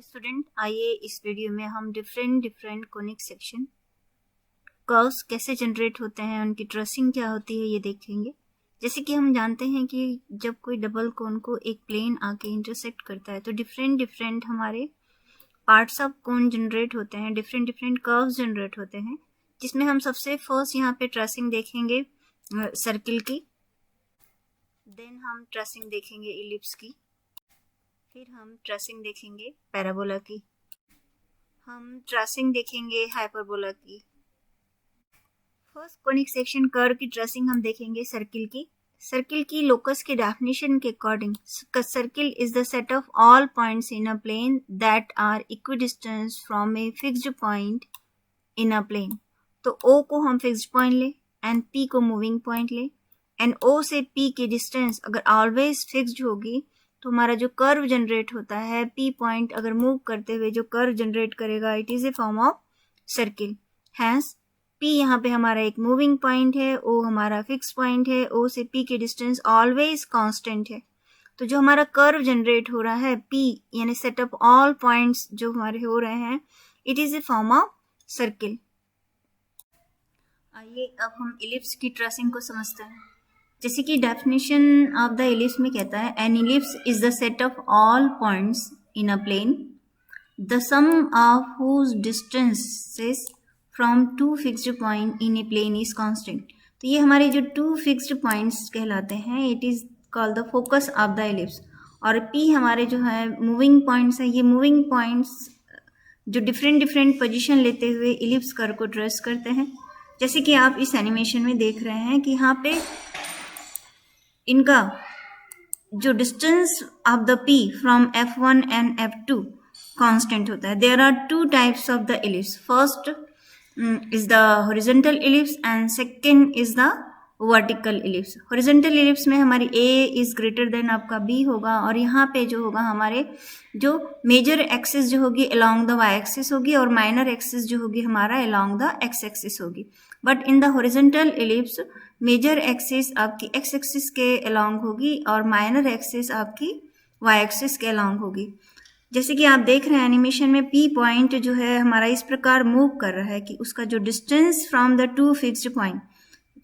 Student, आइए इस video में हम डिफरेंट कोनिक सेक्शन कर्व्स कैसे जनरेट होते हैं, उनकी ट्रेसिंग क्या होती है ये देखेंगे। जैसे कि हम जानते हैं कि जब कोई डबल कोन को एक प्लेन आके इंटरसेक्ट करता है तो डिफरेंट हमारे पार्ट्स ऑफ कोन जनरेट होते हैं, डिफरेंट कर्व्स जनरेट होते हैं, जिसमें हम सबसे फर्स्ट यहाँ पे ट्रेसिंग देखेंगे सर्किल की, देन हम ट्रेसिंग देखेंगे इलिप्स की, फिर हम ट्रेसिंग देखेंगे पैराबोला की, हम ट्रेसिंग देखेंगे हाइपरबोला की। फर्स्ट कोनिक सेक्शन कर्व की ट्रेसिंग हम देखेंगे सर्किल की। सर्किल की लोकस के डेफिनेशन के according circle is the set of all points in a plane that are equidistance from a fixed point in a plane. तो O को हम फिक्स्ड पॉइंट ले एंड P को मूविंग पॉइंट ले and O से P की distance अगर always fixed होगी तो हमारा जो कर्व जनरेट होता है P पॉइंट अगर मूव करते हुए जो कर्व जनरेट करेगा it is a form of circle. Hence P यहाँ पे हमारा एक मूविंग पॉइंट है, O हमारा फिक्स पॉइंट है, O से P की डिस्टेंस ऑलवेज कांस्टेंट है। तो जो हमारा कर्व जनरेट हो रहा है P यानी सेट ऑफ ऑल पॉइंट्स जो हमारे हो रहे हैं it is a form of circle. आइए अब हम इलिप्स की ट्रेसिंग को समझते हैं। जैसे कि डेफिनेशन ऑफ द इलिप्स में कहता है an ellipse is the set of all points in a plane the sum of whose distances from two fixed point in a plane is constant. तो ये हमारे जो टू फिक्स्ड पॉइंट्स कहलाते हैं, it is called the focus of the ellipse. और P हमारे जो है मूविंग पॉइंट्स है, ये मूविंग पॉइंट्स जो डिफरेंट पोजीशन लेते हुए इलिप्स कर्व को ट्रेस करते हैं। जैसे कि आप इस एनिमेशन में देख रहे हैं कि यहाँ पे इनका जो distance of the P from F1 and F2 constant होता है। There are two types of the ellipse, first is the horizontal ellipse and second is the vertical ellipse। horizontal ellipse में हमारी A is greater than आपका B होगा और यहाँ पे जो होगा हमारे जो मेजर एक्सिस जो होगी along the y axis होगी और माइनर एक्सिस जो होगी हमारा along the x axis होगी। But in the horizontal ellipse major axis आपकी x axis के along होगी और माइनर एक्सिस आपकी y axis के along होगी। जैसे कि आप देख रहे हैं एनिमेशन में P पॉइंट जो है हमारा इस प्रकार मूव कर रहा है कि उसका जो distance from the two fixed point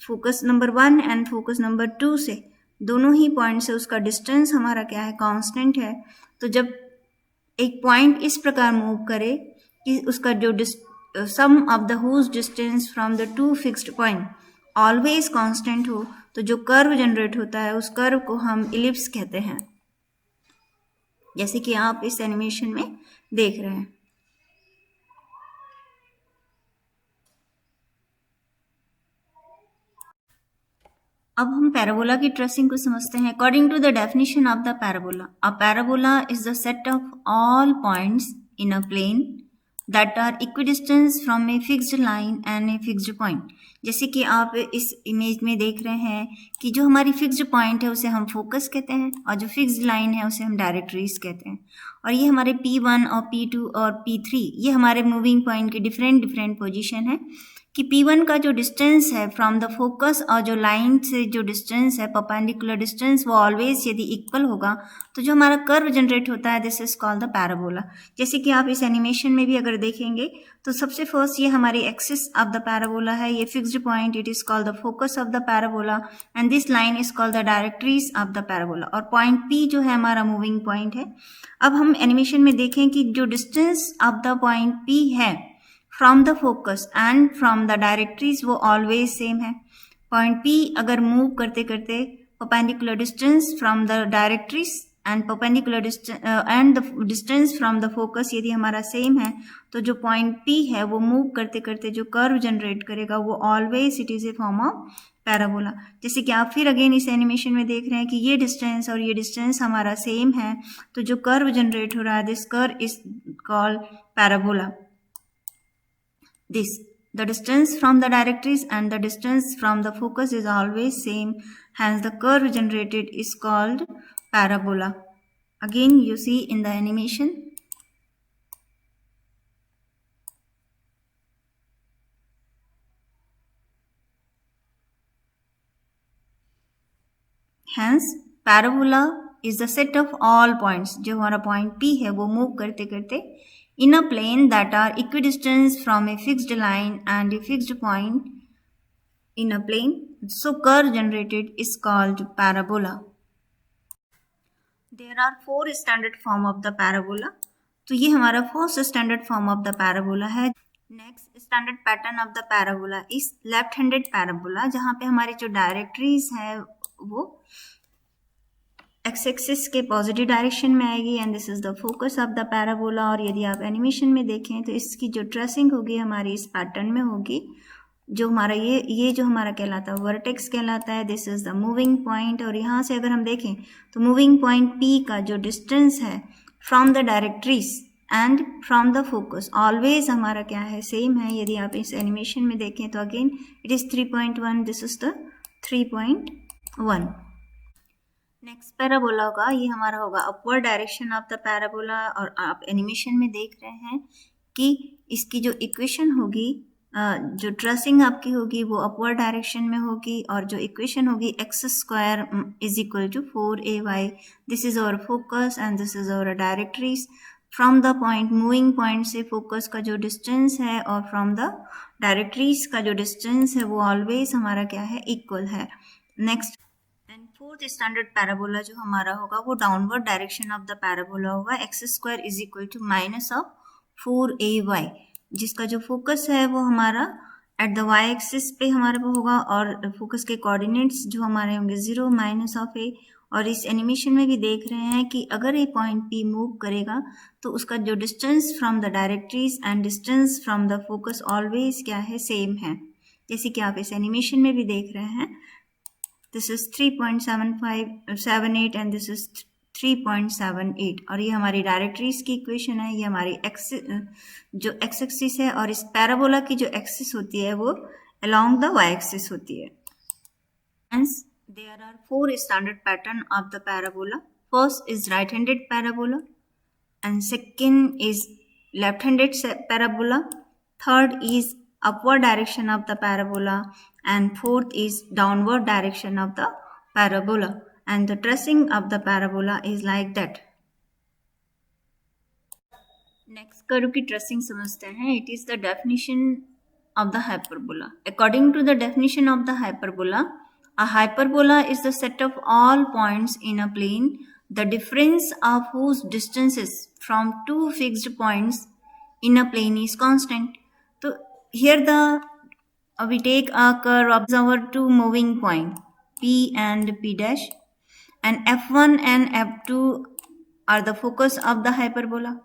focus number 1 and focus number 2 से दोनों ही पॉइंट से उसका डिस्टेंस हमारा क्या है, कांस्टेंट है। तो जब एक पॉइंट इस प्रकार मूव करे कि उसका जो sum of the whose distance from the two fixed point always constant हो तो जो कर्व जनरेट होता है उस कर्व को हम इलिप्स कहते हैं, जैसे कि आप इस एनिमेशन में देख रहे हैं। अब हम पैराबोला की ट्रेसिंग को समझते हैं। According to the definition of the parabola, a parabola is the set of all points in a plane that are equidistance from a fixed line and a fixed point. जैसे कि आप इस image में देख रहे हैं कि जो हमारी फिक्स्ड पॉइंट है उसे हम फोकस कहते हैं और जो फिक्स्ड लाइन है उसे हम डायरेक्टरीज कहते हैं। और ये हमारे P1 और P2 और P3 ये हमारे मूविंग पॉइंट के डिफरेंट पोजीशन है कि P1 का जो डिस्टेंस है फ्रॉम द फोकस और जो लाइन से जो डिस्टेंस है परपेंडिकुलर डिस्टेंस वो ऑलवेज यदि इक्वल होगा तो जो हमारा कर्व जनरेट होता है this is called the parabola. जैसे कि आप इस एनिमेशन में भी अगर देखेंगे तो सबसे फर्स्ट ये हमारी एक्सिस ऑफ द पैराबोला है, ये fixed point it is called the focus of the parabola and this line is called the directories of the parabola और पॉइंट P जो है हमारा मूविंग पॉइंट है। अब हम एनिमेशन में देखें कि जो distance of the point P है from the focus and from the directories वो ऑलवेज सेम है। पॉइंट P अगर मूव करते करते perpendicular distance from the directories and perpendicular and the distance from the focus यदि हमारा सेम है तो जो पॉइंट P है वो मूव करते करते जो कर्व जनरेट करेगा वो always it is a form of parabola. जैसे कि आप फिर अगेन इस एनिमेशन में देख रहे हैं कि ये डिस्टेंस और ये डिस्टेंस हमारा सेम है तो जो कर्व जनरेट हो रहा है this curve is called parabola. The distance from the directries and the distance from the focus is always same, hence the curve generated is called parabola. Again you see in the animation. Hence parabola is the set of all points. जो हमारा point P है वो move करते करते in a plane that are equidistant from a fixed line and a fixed point in a plane. So curve generated is called parabola. There are 4 standard form of the parabola. तो ये हमारा first standard form of the parabola है. Next standard pattern of the parabola is left handed parabola, जहाँ पे हमारी जो directrix है वो एक्स एक्सिस के पॉजिटिव डायरेक्शन में आएगी and this is the focus of the parabola. और यदि आप एनिमेशन में देखें तो इसकी जो ट्रेसिंग होगी हमारी इस पैटर्न में होगी. जो हमारा ये जो हमारा कहलाता है वर्टेक्स कहलाता है. This is the moving point. और यहाँ से अगर हम देखें तो मूविंग पॉइंट पी का जो डिस्टेंस है from the directories and from the focus always हमारा क्या है, सेम है. यदि आप इस एनिमेशन में देखें तो again it is 3.1. This is the 3.1. Next parabola होगा, ये हमारा होगा upward direction of the parabola. और आप एनिमेशन में देख रहे हैं कि इसकी जो इक्वेशन होगी, जो ट्रेसिंग आपकी होगी वो अपवर्ड डायरेक्शन में होगी. और जो इक्वेशन होगी x square is equal to 4ay. This is our focus and this is our directrix. From the point moving point से फोकस का जो डिस्टेंस है और फ्रॉम द डायरेक्ट्रीज का जो डिस्टेंस है वो ऑलवेज हमारा क्या है, इक्वल है. Next and fourth standard parabola जो हमारा होगा वो downward direction of the parabola होगा. X square is equal to minus of 4ay, जिसका जो फोकस है वो हमारा एट द वाई एक्सिस पे हमारे को होगा. और फोकस के कोऑर्डिनेट्स जो हमारे होंगे 0 माइनस ऑफ ए. और इस एनिमेशन में भी देख रहे हैं कि अगर ये पॉइंट पी मूव करेगा तो उसका जो distance from the directories and distance from the focus always क्या है, सेम है. जैसे कि आप इस एनिमेशन में भी देख रहे हैं. This is 3.78 and this is 3.78. और ये हमारी डायरेक्ट्रीज की इक्वेशन है. ये हमारी जो एक्स एक्सिस है और इस पैराबोला की जो एक्सिस होती है वो अलोंग द वाई एक्सिस होती है. Hence, there are 4 standard pattern of the parabola. First is right-handed parabola, and second is left-handed parabola. Third is upward direction of the parabola, and fourth is downward direction of the parabola. And the tracing of the parabola is like that. Next curve की tracing समझते हैं. It is the definition of the hyperbola. According to the definition of the hyperbola, a hyperbola is the set of all points in a plane, the difference of whose distances from two fixed points in a plane is constant. So here we take a curve of our two moving point P and P dash, and F1 and F2 are the focus of the hyperbola,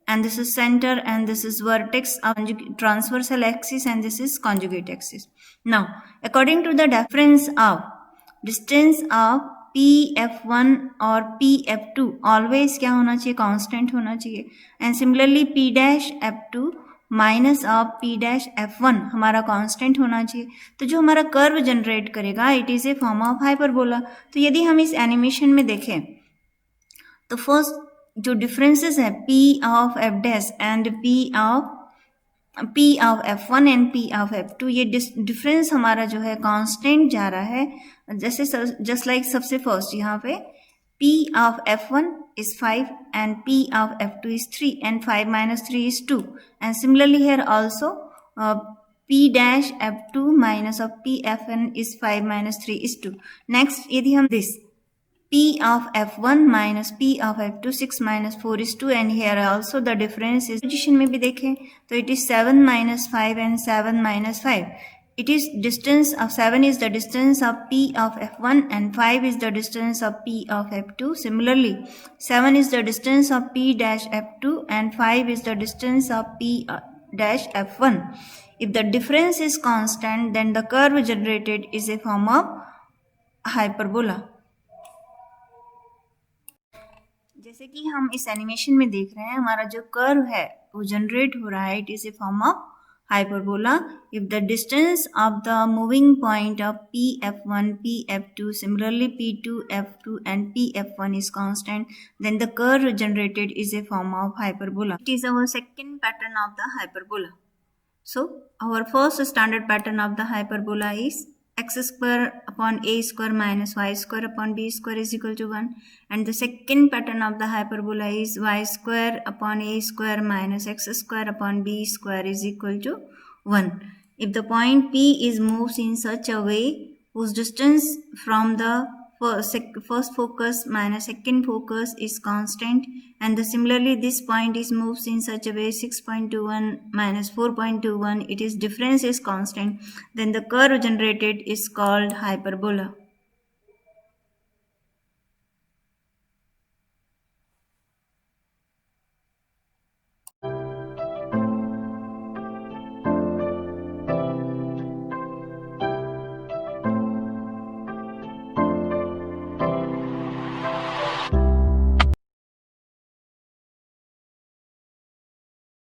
and this is center and this is vertex of transversal axis and this is conjugate axis. Now according to the difference of distance of PF1 और PF2 always क्या होना चाहिए, constant होना चाहिए. and similarly P dash F2 minus of P dash F1 हमारा constant होना चाहिए. तो जो हमारा कर्व जनरेट करेगा it is a form of hyperbola. तो यदि हम इस एनिमेशन में देखें तो फर्स्ट जो डिफरेंसेस है P of F dash and P of F1 and P of F2, ये डिफरेंस हमारा जो है कांस्टेंट जा रहा है. जैसे जस्ट लाइक सबसे फर्स्ट यहाँ पे P of F1 is 5 and P of F2 is 3 and 5 minus 3 is 2. And similarly here also P dash F2 minus of P Fn is 5 minus 3 is 2. Next यदि हम this P of F1 minus P of F2 6 minus 4 is 2 and here also the difference is position में भी देखें तो it is 7 minus 5 and 7 minus 5. It is distance of 7 is the distance of P of F1 and 5 is the distance of P of F2. Similarly, 7 is the distance of P dash F2 and 5 is the distance of P dash F1. If the difference is constant, then the curve generated is a form of hyperbola. जैसे कि हम इस animation में देख रहे हैं हमारा जो कर्व है वो जनरेट हो रहा है, it is a form of hyperbola if the distance of the moving point of Pf1, Pf2, similarly P2, F2 and Pf1 is constant, then the curve generated is a form of hyperbola. It is our second pattern of the hyperbola. So our first standard pattern of the hyperbola is x square upon a square minus y square upon b square is equal to 1. And the second pattern of the hyperbola is y square upon a square minus x square upon b square is equal to 1. If the point P is moved in such a way whose distance from the first focus minus second focus is constant, and similarly this point is moved in such a way 6.21 minus 4.21, its difference is constant, then the curve generated is called hyperbola.